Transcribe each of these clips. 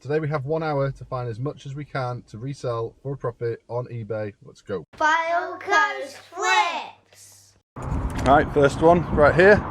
Today we have 1 hour to find as much as we can to resell for a profit on eBay. Let's go. Fylde Coast Flips! Alright, first one right here.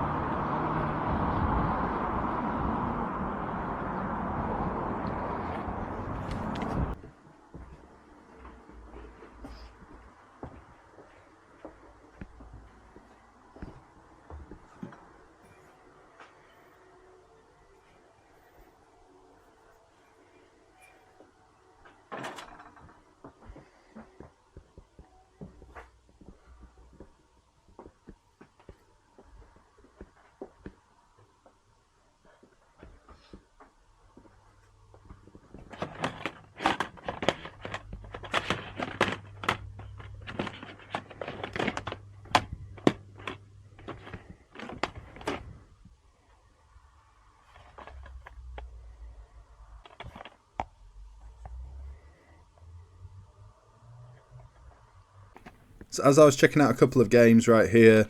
So as I was checking out a couple of games right here,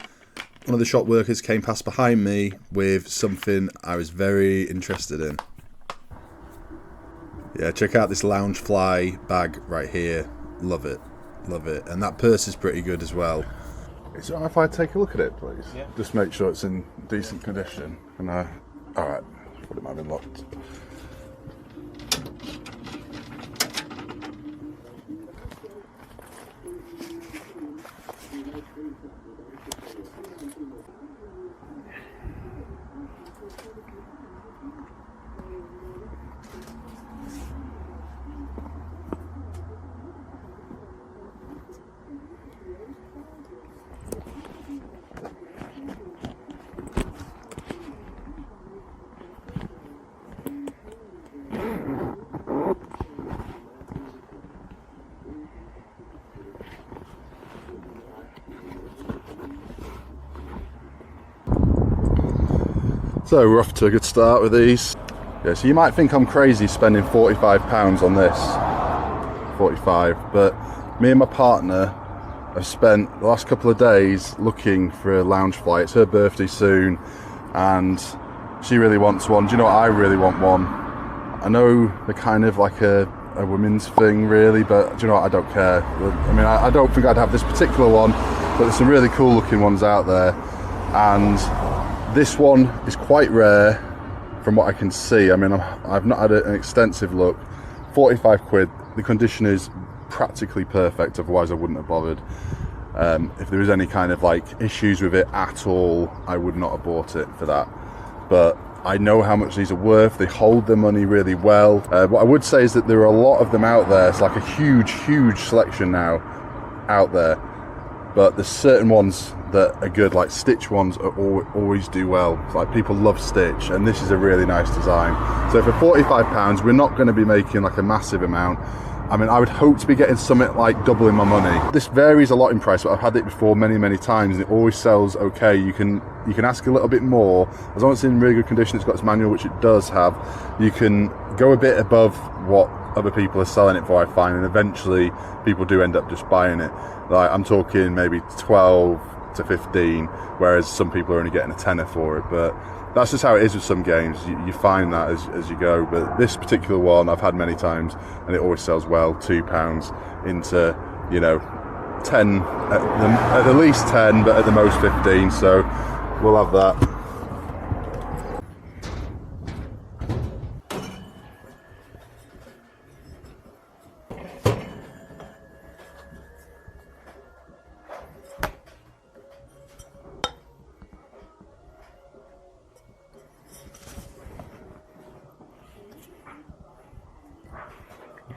one of the shop workers came past behind me with something I was very interested in. Yeah, check out this lounge fly bag right here. Love it. Love it. And that purse is pretty good as well. Is it alright if I take a look at it, please? Yeah. Just make sure it's in decent condition. And alright, thought it might have been locked. So we're off to a good start with these. Yeah, so you might think I'm crazy spending £45 on this. 45, but me and my partner have spent the last couple of days looking for a lounge fly. It's her birthday soon and she really wants one. Do you know what? I really want one. I know they're kind of like a women's thing really, but do you know what? I don't care. I mean, I don't think I'd have this particular one, but there's some really cool looking ones out there. And this one is quite rare from what I can see. I mean, I've not had an extensive look. 45 quid. The condition is practically perfect, otherwise I wouldn't have bothered. If there was any kind of like issues with it at all, I would not have bought it for that. But I know how much these are worth. They hold their money really well. What I would say is that there are a lot of them out there. It's like a huge selection now out there. But there's certain ones that are good, like Stitch ones always do well. It's like people love Stitch, and this is a really nice design. So for £45, we're not going to be making like a massive amount. I mean, I would hope to be getting something like doubling my money. This varies a lot in price, but I've had it before many times, and it always sells okay. You can ask a little bit more, as long as it's in really good condition. It's got its manual, which it does have. You can go a bit above what other people are selling it for, I find, and eventually people do end up just buying it. Like, I'm talking maybe 12 to 15, whereas some people are only getting a tenner for it. But that's just how it is with some games. You find that as you go. But this particular one I've had many times, and it always sells well. £2 into, you know, 10 at the least 10, but at the most 15. So we'll have that.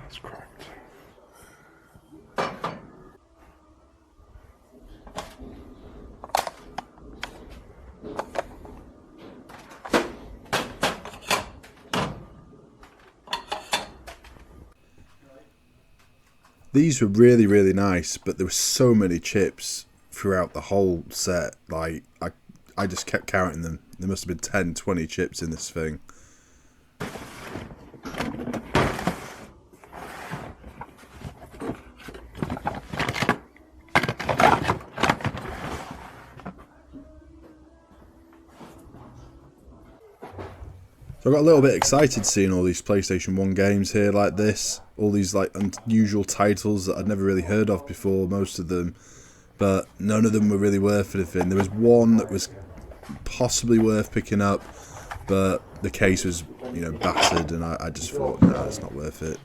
It's cracked. These were really nice, but there were so many chips throughout the whole set. Like, I just kept counting them. There must have been 10, 20 chips in this thing. So I got a little bit excited seeing all these PlayStation 1 games here like this. All these like unusual titles that I'd never really heard of before, most of them. But none of them were really worth anything. There was one that was possibly worth picking up, but the case was, you know, battered, and I just thought, no, it's not worth it.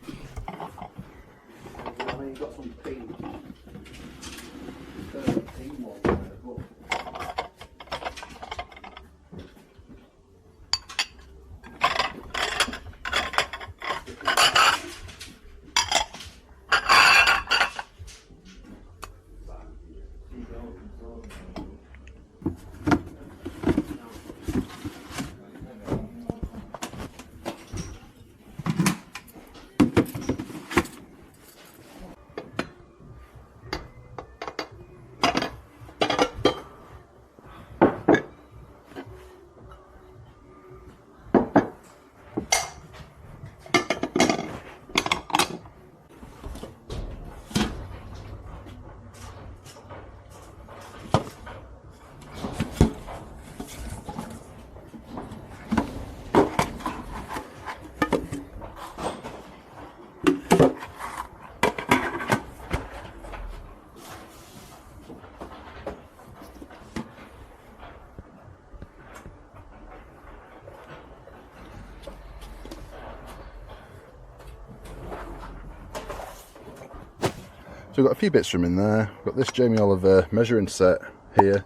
So we've got a few bits from in there. We've got this Jamie Oliver measuring set here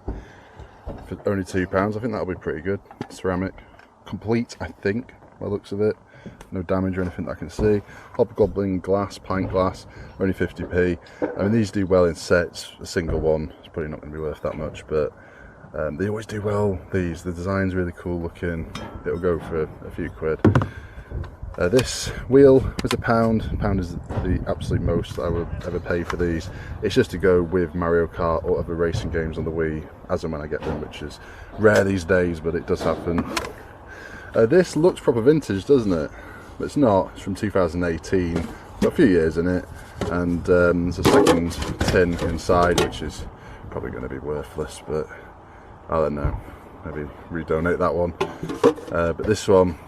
for only £2. I think that'll be pretty good. Ceramic, complete, I think, by the looks of it. No damage or anything that I can see. Hobgoblin glass, pint glass, only 50p. I mean, these do well in sets. A single one is probably not going to be worth that much, but they always do well. The design's really cool looking. It'll go for a few quid. This wheel was £1. £1 is the absolute most I would ever pay for these. It's just to go with Mario Kart or other racing games on the Wii, as and when I get them, which is rare these days, but it does happen. This looks proper vintage, doesn't it? But it's not. It's from 2018. Got a few years in it, and there's a second tin inside, which is probably going to be worthless, but I don't know. Maybe redonate that one. But this one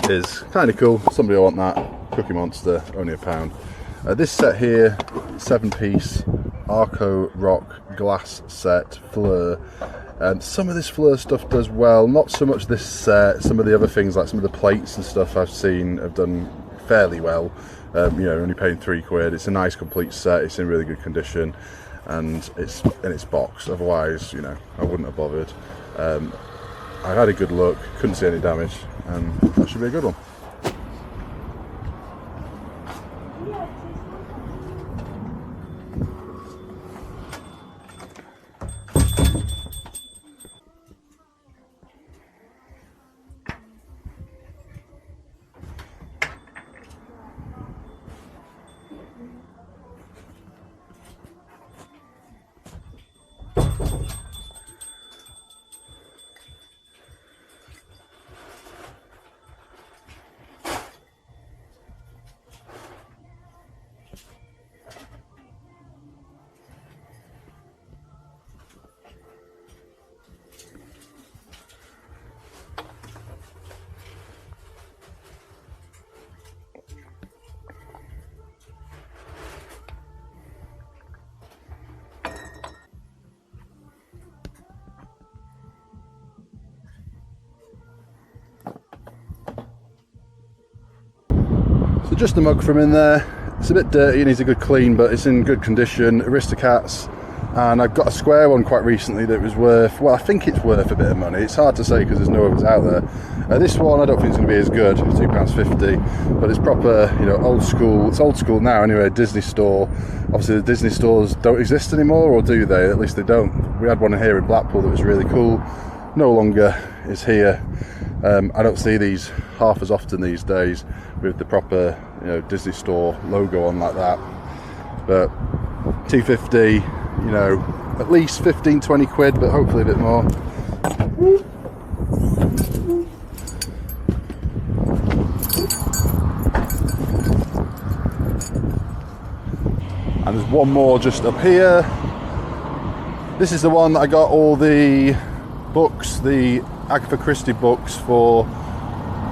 is kind of cool. Somebody will want that. Cookie Monster, only £1. This set here, 7-piece Arco Rock glass set, Fleur. And some of this Fleur stuff does well, not so much this set. Some of the other things, like some of the plates and stuff I've seen, have done fairly well. You know, only paying £3. It's a nice complete set. It's in really good condition, and it's in its box. Otherwise, you know, I wouldn't have bothered. I had a good look, couldn't see any damage, and that should be a good one. So just the mug from in there. It's a bit dirty, it needs a good clean, but it's in good condition. Aristocats, and I got a square one quite recently that was worth, well, I think it's worth a bit of money. It's hard to say because there's no others out there. This one I don't think it's going to be as good, £2.50, but it's proper, you know, old school. It's old school now anyway, Disney store. Obviously the Disney stores don't exist anymore, or do they? At least they don't. We had one here in Blackpool that was really cool. No longer is here. I don't see these half as often these days with the proper, you know, Disney store logo on like that. But £2.50, you know, at least 15-20 quid, but hopefully a bit more. And there's one more just up here. This is the one that I got all the books, the Agatha Christie books for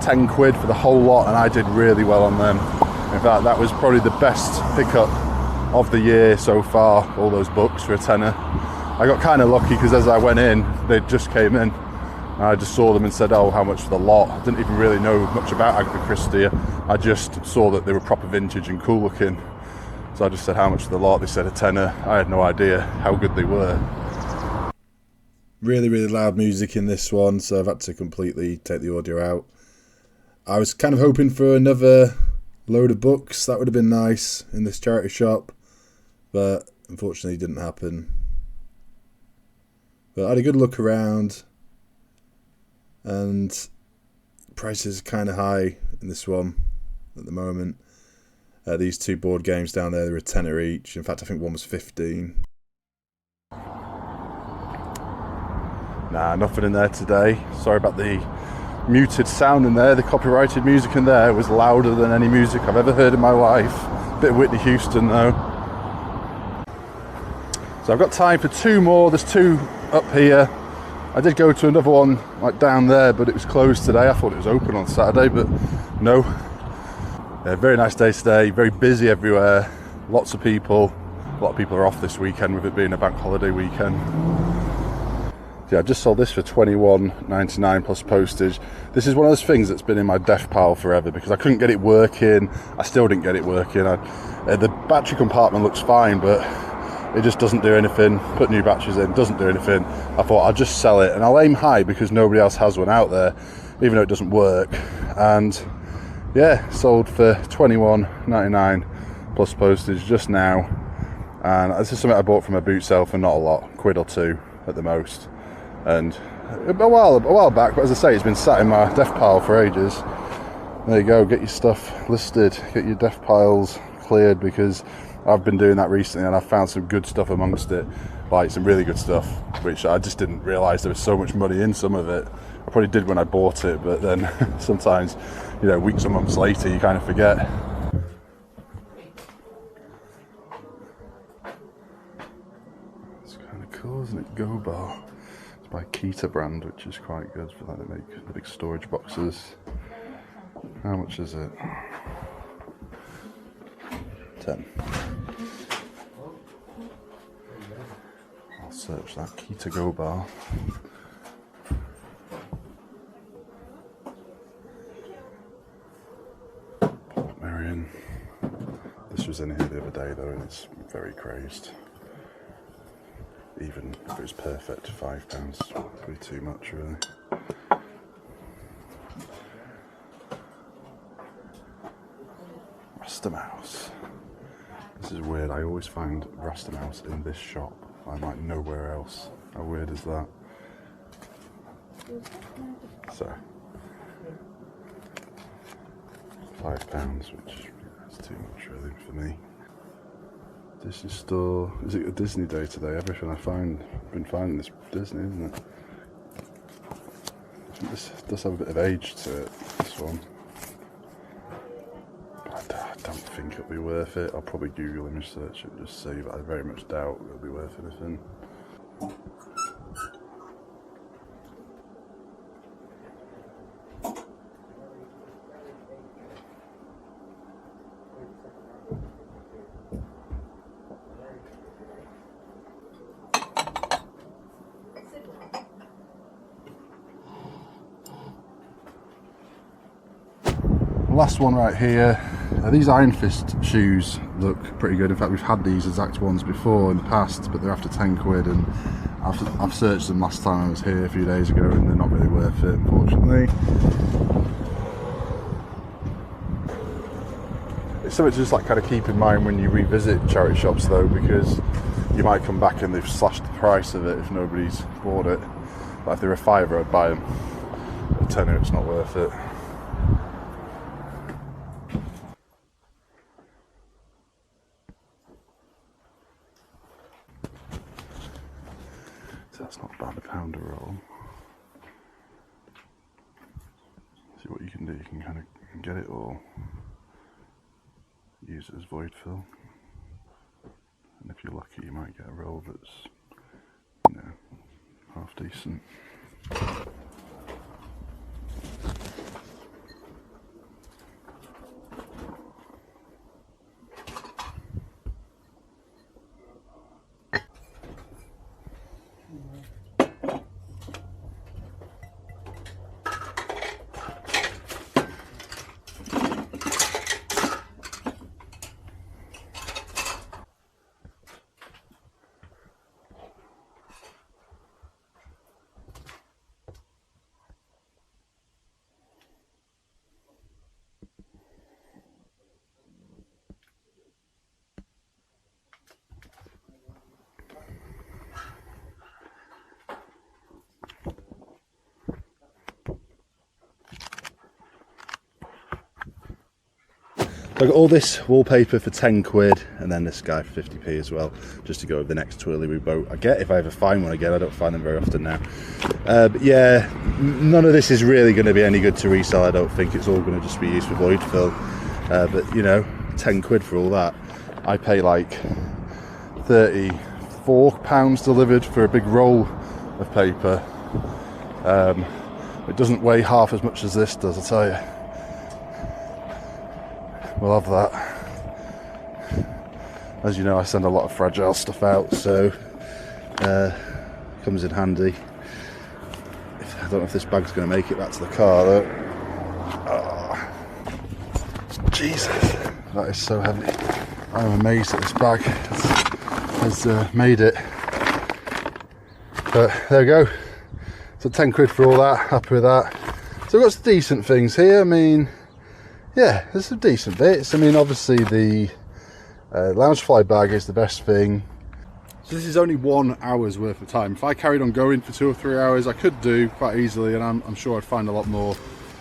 10 quid for the whole lot, and I did really well on them. In fact, that was probably the best pickup of the year so far, all those books for a tenner. I got kind of lucky because as I went in, they just came in. And I just saw them and said, oh, how much for the lot? I didn't even really know much about Agatha Christie. I just saw that they were proper vintage and cool looking. So I just said, how much for the lot? They said a tenner. I had no idea how good they were. Really, really loud music in this one, so I've had to completely take the audio out. I was kind of hoping for another load of books. That would have been nice in this charity shop, but unfortunately it didn't happen. But I had a good look around, and prices are kind of high in this one at the moment. These two board games down there, they were a tenner each. In fact, I think one was 15. Nah, nothing in there today. Sorry about the muted sound in there. The copyrighted music in there was louder than any music I've ever heard in my life. Bit of Whitney Houston though. So I've got time for two more. There's two up here. I did go to another one like down there, but it was closed today. I thought it was open on Saturday, but no. Yeah, very nice day today. Very busy everywhere. Lots of people. A lot of people are off this weekend with it being a bank holiday weekend. Yeah, I just sold this for $21.99 plus postage. This is one of those things that's been in my death pile forever because I couldn't get it working. I still didn't get it working. The battery compartment looks fine, but it just doesn't do anything. Put new batteries in, doesn't do anything. I thought I'll just sell it, and I'll aim high because nobody else has one out there, even though it doesn't work. And yeah, sold for $21.99 plus postage just now. And this is something I bought from a boot sale for not a lot, £1 or £2 at the most. And a while back, but as I say, it's been sat in my death pile for ages. There you go, get your stuff listed, get your death piles cleared, because I've been doing that recently and I've found some good stuff amongst it, like some really good stuff, which I just didn't realise there was so much money in some of it. I probably did when I bought it, but then sometimes, you know, weeks or months later you kind of forget. It's kind of cool, isn't it? Go Bar. By Kita brand, which is quite good. For like they make the big storage boxes. How much is it? 10. I'll search that. Kita Go Bar. Port Marion. This was in here the other day though, and it's very crazed. Even if it was perfect, £5 would be too much, really. Rasta Mouse. This is weird. I always find Rasta Mouse in this shop. I'm like nowhere else. How weird is that? So, £5, which is too much, really, for me. Disney store. Is it a Disney day today? Everything I've been finding is Disney, isn't it? I think this does have a bit of age to it, this one. But I don't think it'll be worth it. I'll probably Google image search it and just see, but I very much doubt it'll be worth anything. Last one right here. These Iron Fist shoes look pretty good. In fact, we've had these exact ones before in the past, but they're after 10 quid, and I've searched them last time I was here a few days ago, and they're not really worth it, unfortunately. It's something to just like kind of keep in mind when you revisit charity shops though, because you might come back and they've slashed the price of it if nobody's bought it. But if they're a £5, I'd buy them. At a tenner, it's not worth it. That's not bad, £1 a roll. See what you can do, you can kind of get it or use it as void fill. And if you're lucky you might get a roll that's, you know, half decent. I got all this wallpaper for 10 quid, and then this guy for 50p as well, just to go with the next twirly boat I get, if I ever find one again. I don't find them very often now. But yeah, none of this is really going to be any good to resell, I don't think. It's all going to just be used for void fill. But you know, 10 quid for all that. I pay like £34 delivered for a big roll of paper. It doesn't weigh half as much as this does, I tell you. We'll have that. As you know, I send a lot of fragile stuff out, so comes in handy. I don't know if this bag's going to make it back to the car though. Oh, Jesus, that is so heavy. I'm amazed that this bag has made it. But there we go. So 10 quid for all that, happy with that. So we've got some decent things here. I mean, yeah, there's some decent bits. I mean, obviously the Loungefly bag is the best thing. So this is only 1 hour's worth of time. If I carried on going for 2 or 3 hours, I could do quite easily, and I'm sure I'd find a lot more.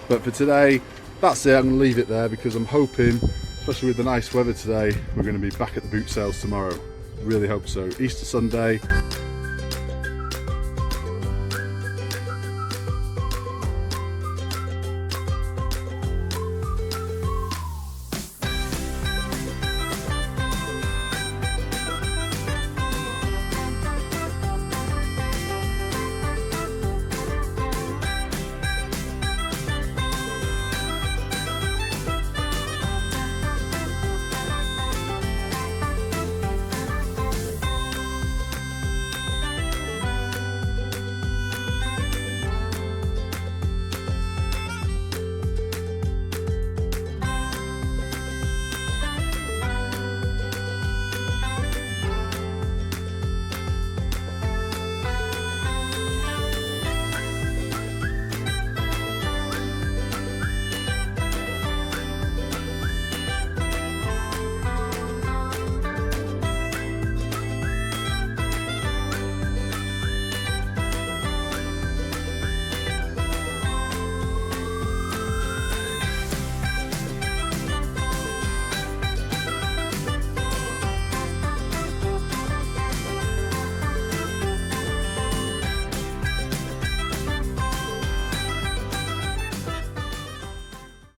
But for today, that's it. I'm going to leave it there because I'm hoping, especially with the nice weather today, we're going to be back at the boot sales tomorrow. Really hope so. Easter Sunday.